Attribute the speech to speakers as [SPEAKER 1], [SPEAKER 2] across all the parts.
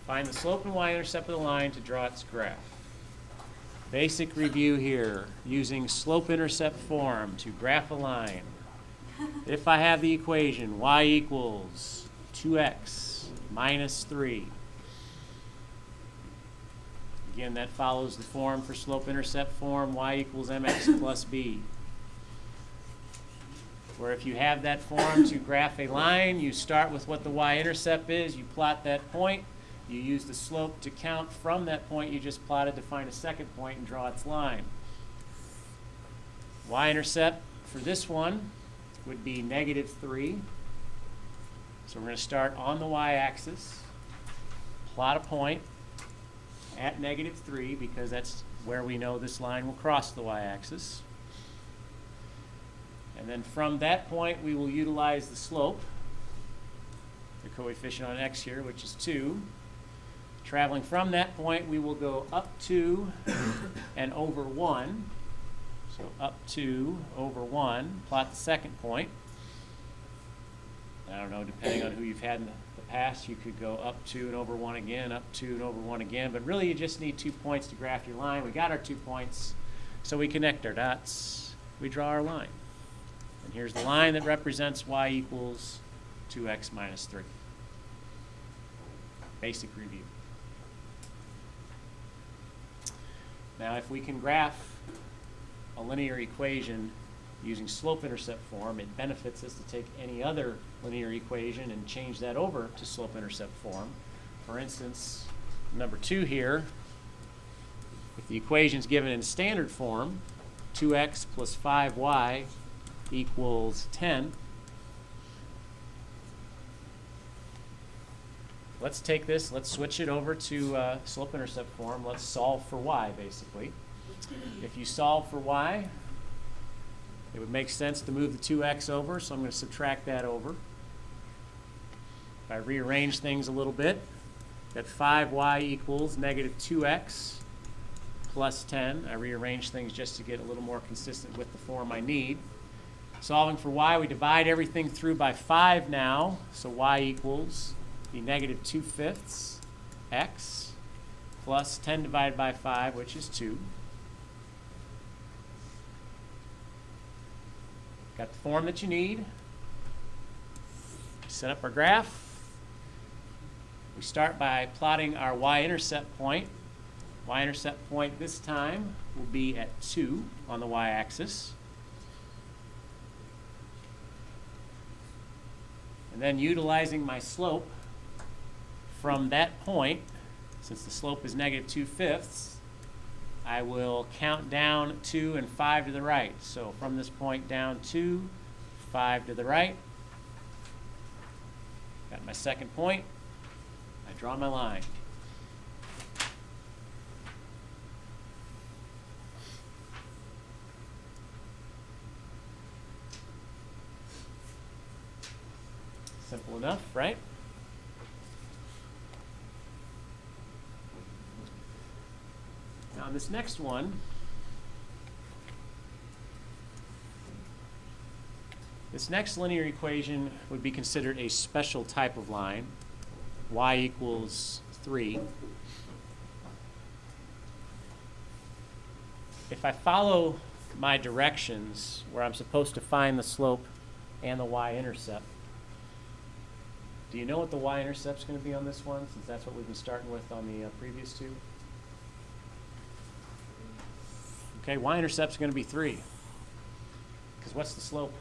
[SPEAKER 1] Find the slope and y-intercept of the line to draw its graph. Basic review here, using slope-intercept form to graph a line. If I have the equation y equals 2x minus 3, again, that follows the form for slope-intercept form, y equals mx plus b. Where if you have that form to graph a line, you start with what the y-intercept is, you plot that point, you use the slope to count from that point you just plotted to find a second point and draw its line. Y-intercept for this one would be -3. So we're going to start on the y-axis, plot a point at -3 because that's where we know this line will cross the y-axis. And then from that point we will utilize the slope, the coefficient on x here, which is 2. Traveling from that point, we will go up 2 and over 1. So up 2 over 1, plot the second point. I don't know, depending on who you've had in the past, you could go up 2 and over 1 again, up 2 and over 1 again. But really, you just need 2 points to graph your line. We got our 2 points, so we connect our dots. We draw our line. And here's the line that represents y equals 2x minus 3. Basic review. Now, if we can graph a linear equation using slope-intercept form, it benefits us to take any other linear equation and change that over to slope-intercept form. For instance, number 2 here, if the equation is given in standard form, 2x plus 5y equals 10. Let's take this, let's switch it over to slope-intercept form. Let's solve for y, basically. If you solve for y, it would make sense to move the 2x over, so I'm going to subtract that over. If I rearrange things a little bit, that 5y equals -2x plus 10. I rearrange things just to get a little more consistent with the form I need. Solving for y, we divide everything through by 5 now, so y equals the -2/5 x plus 10 divided by 5, which is 2. Got the form that you need. Set up our graph. We start by plotting our y-intercept point. Y-intercept point this time will be at 2 on the y-axis. And then utilizing my slope from that point, since the slope is -2/5, I will count down 2 and 5 to the right. So from this point down 2, 5 to the right. Got my second point. I draw my line. Simple enough, right? Now, this next one, this next linear equation would be considered a special type of line, y equals 3. If I follow my directions where I'm supposed to find the slope and the y-intercept, do you know what the y-intercept is going to be on this one, since that's what we've been starting with on the previous two? Okay, y-intercept is going to be 3. Because what's the slope?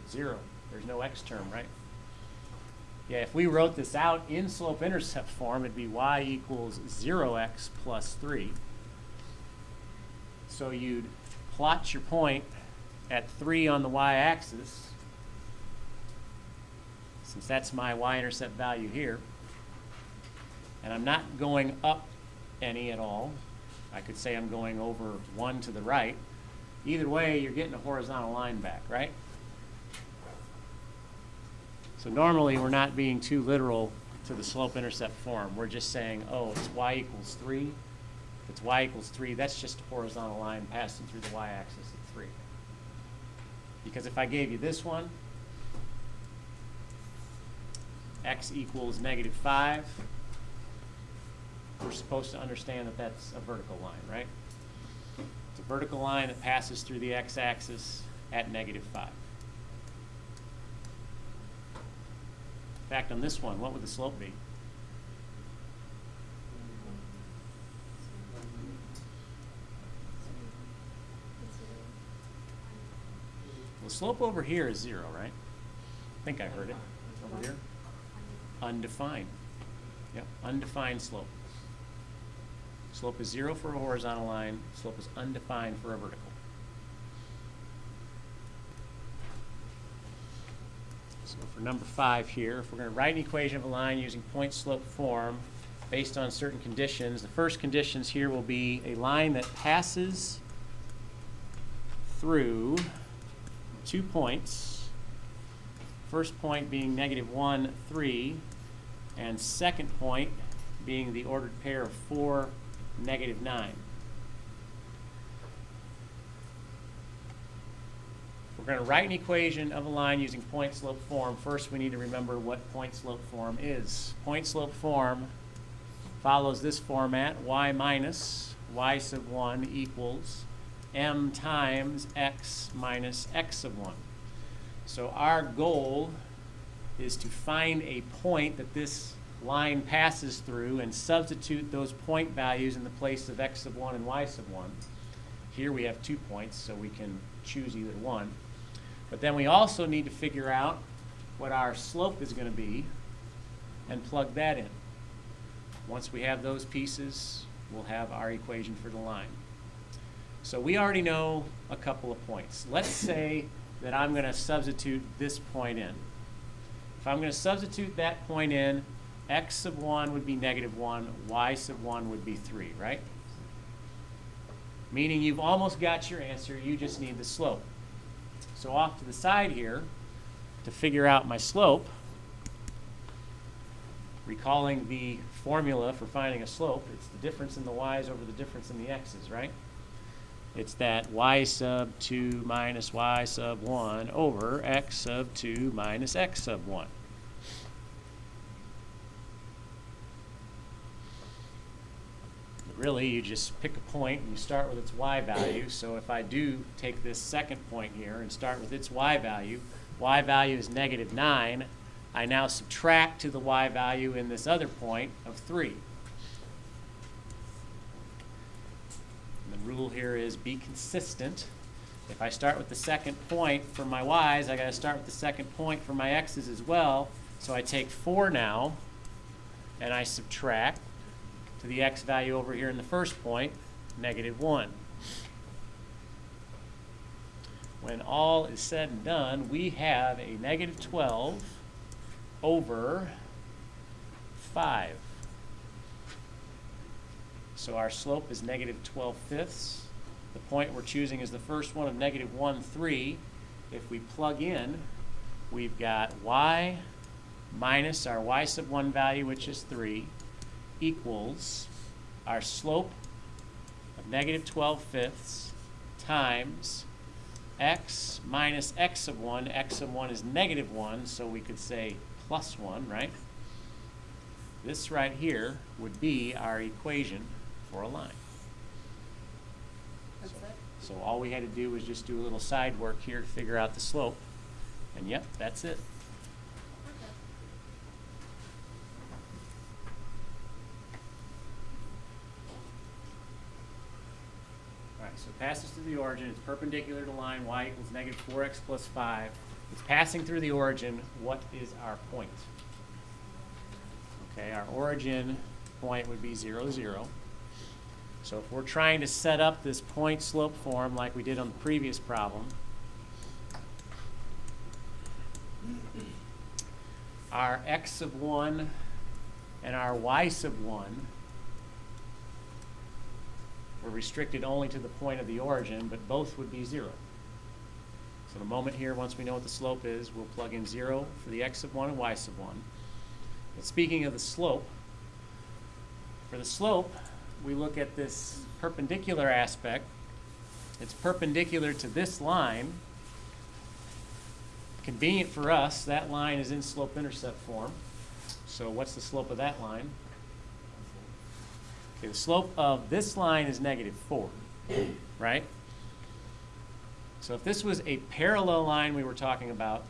[SPEAKER 1] 0. There's no x term, right? Yeah, if we wrote this out in slope-intercept form, it'd be y equals 0x plus 3. So you'd plot your point at 3 on the y-axis, since that's my y-intercept value here. And I'm not going up any at all. I could say I'm going over 1 to the right. Either way, you're getting a horizontal line back, right? So normally, we're not being too literal to the slope-intercept form. We're just saying, oh, it's y equals 3. If it's y equals 3, that's just a horizontal line passing through the y-axis at 3. Because if I gave you this one, x equals -5, we're supposed to understand that that's a vertical line, right? It's a vertical line that passes through the x-axis at -5. In fact, on this one, what would the slope be? The slope over here is 0, right? I think I heard it over here. Undefined. Yep, undefined slope. Slope is 0 for a horizontal line. Slope is undefined for a vertical. So for number 5 here, if we're going to write an equation of a line using point-slope form based on certain conditions, the first conditions here will be a line that passes through 2 points. First point being -1, 3, and second point being the ordered pair of 4, -9. We're going to write an equation of a line using point-slope form. First, we need to remember what point-slope form is. Point-slope form follows this format: y minus y sub 1 equals m times x minus x sub 1. So our goal is to find a point that this line passes through and substitute those point values in the place of x sub 1 and y sub 1. Here we have 2 points, so we can choose either one. But then we also need to figure out what our slope is going to be and plug that in. Once we have those pieces, we'll have our equation for the line. So we already know a couple of points. Let's say that I'm going to substitute this point in. If I'm going to substitute that point in, x sub 1 would be -1, y sub 1 would be 3, right? Meaning you've almost got your answer, you just need the slope. So off to the side here, to figure out my slope, recalling the formula for finding a slope, it's the difference in the y's over the difference in the x's, right? It's that y sub 2 minus y sub 1 over x sub 2 minus x sub 1. Really, you just pick a point and you start with its y value. So if I do take this second point here and start with its y value is -9. I now subtract to the y value in this other point of 3. And the rule here is be consistent. If I start with the second point for my y's, I got to start with the second point for my x's as well. So I take 4 now and I subtract to the x value over here in the first point, -1. When all is said and done, we have a -12 over 5. So our slope is -12/5. The point we're choosing is the first one of -1, 3. If we plug in, we've got y minus our y sub 1 value, which is 3, equals our slope of -12/5 times x minus x sub 1. X sub 1 is -1, so we could say +1, right? This right here would be our equation for a line.
[SPEAKER 2] That's it?
[SPEAKER 1] So all we had to do was just do a little side work here to figure out the slope. And yep, that's it.
[SPEAKER 2] Okay.
[SPEAKER 1] All right, so it passes through the origin. It's perpendicular to line y equals -4x plus 5. It's passing through the origin. What is our point? Okay, our origin point would be 0, 0. So if we're trying to set up this point-slope form like we did on the previous problem, our x sub 1 and our y sub 1 were restricted only to the point of the origin, but both would be 0. So the moment here, once we know what the slope is, we'll plug in 0 for the x sub 1 and y sub 1. But speaking of the slope, for the slope, we look at this perpendicular aspect. It's perpendicular to this line. Convenient for us, that line is in slope-intercept form. So what's the slope of that line? Okay, the slope of this line is -4, right? So if this was a parallel line we were talking about,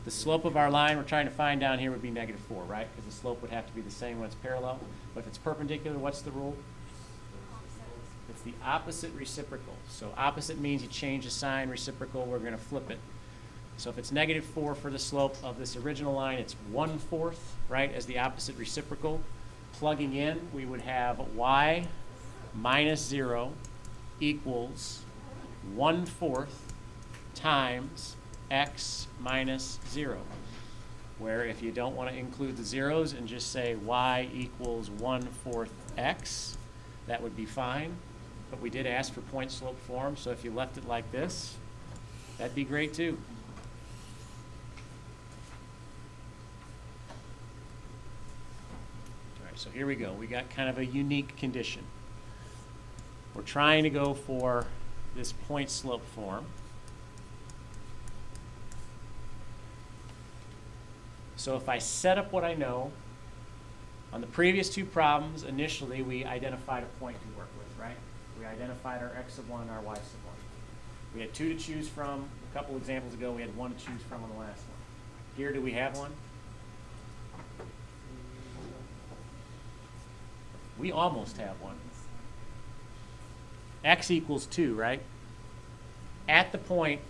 [SPEAKER 1] the slope of our line we're trying to find down here would be -4, right? Because the slope would have to be the same when it's parallel. But if it's perpendicular, what's the rule? It's the opposite reciprocal. So opposite means you change the sign. Reciprocal, we're going to flip it. So if it's -4 for the slope of this original line, it's 1/4, right, as the opposite reciprocal. Plugging in, we would have y minus 0 equals 1/4 times x minus 0. Where if you don't want to include the zeros and just say y equals 1/4 x, that would be fine. But we did ask for point slope form, so if you left it like this, that'd be great too. All right, so here we go. We got kind of a unique condition. We're trying to go for this point slope form. So if I set up what I know, on the previous two problems, initially we identified a point to work with, right? We identified our x sub 1 and our y sub 1. We had 2 to choose from. A couple examples ago, we had 1 to choose from on the last one. Here, do we have one? We almost have one. X equals 2, right? At the point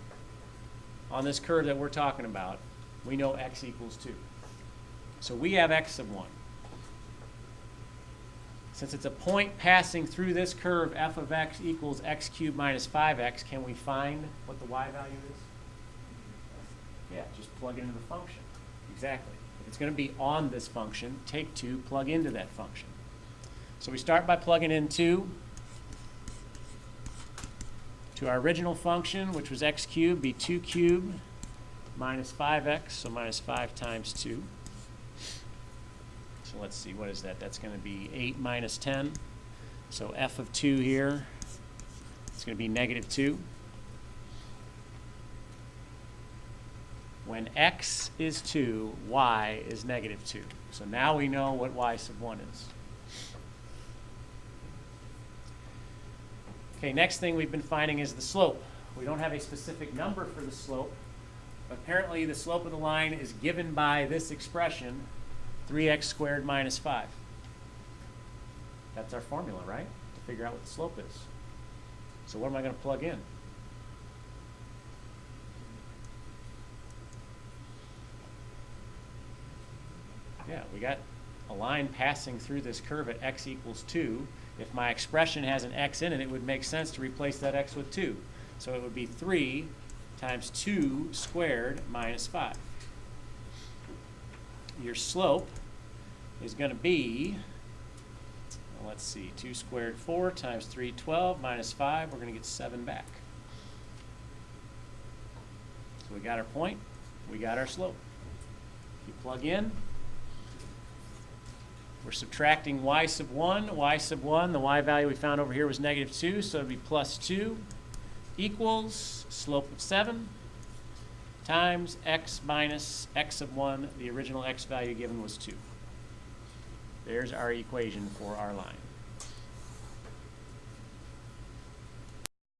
[SPEAKER 1] on this curve that we're talking about, we know x equals 2. So we have x sub 1. Since it's a point passing through this curve, f of x equals x cubed minus 5x, can we find what the y value is? Yeah, just plug it into the function. Exactly. If it's going to be on this function, take 2, plug into that function. So we start by plugging in 2 to our original function, which was x cubed, be 2 cubed minus 5x, so minus 5 times 2. So let's see, what is that? That's going to be 8 minus 10. So f of 2 here, it's going to be -2. When x is 2, y is -2. So now we know what y sub 1 is. Okay, next thing we've been finding is the slope. We don't have a specific number for the slope. Apparently, the slope of the line is given by this expression, 3x squared minus 5. That's our formula, right? To figure out what the slope is. So what am I going to plug in? Yeah, we got a line passing through this curve at x equals 2. If my expression has an x in it, it would make sense to replace that x with 2. So it would be 3 times 2 squared minus 5. Your slope is going to be, well, let's see, 2 squared 4 times 3, 12 minus 5. We're going to get 7 back. So we got our point, we got our slope. You plug in, we're subtracting y sub 1. Y sub 1, the y value we found over here was -2, so it would be plus 2 equals slope of 7 times x minus x sub 1. The original x value given was 2. There's our equation for our line.